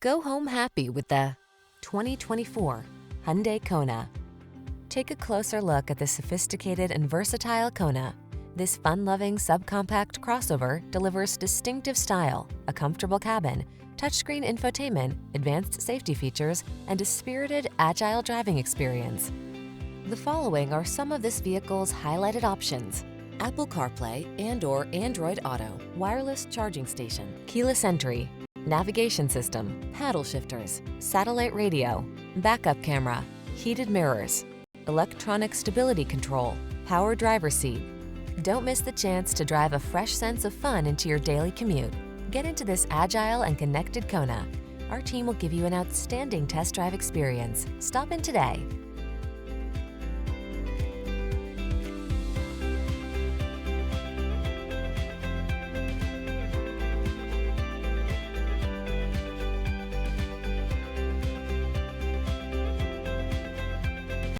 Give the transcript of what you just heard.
Go home happy with the 2024 Hyundai Kona. Take a closer look at the sophisticated and versatile Kona. This fun-loving subcompact crossover delivers distinctive style, a comfortable cabin, touchscreen infotainment, advanced safety features, and a spirited, agile driving experience. The following are some of this vehicle's highlighted options: Apple CarPlay and/or Android Auto, wireless charging station, keyless entry, navigation system, paddle shifters, satellite radio, backup camera, heated mirrors, electronic stability control, power driver seat. Don't miss the chance to drive a fresh sense of fun into your daily commute. Get into this agile and connected Kona. Our team will give you an outstanding test drive experience. Stop in today.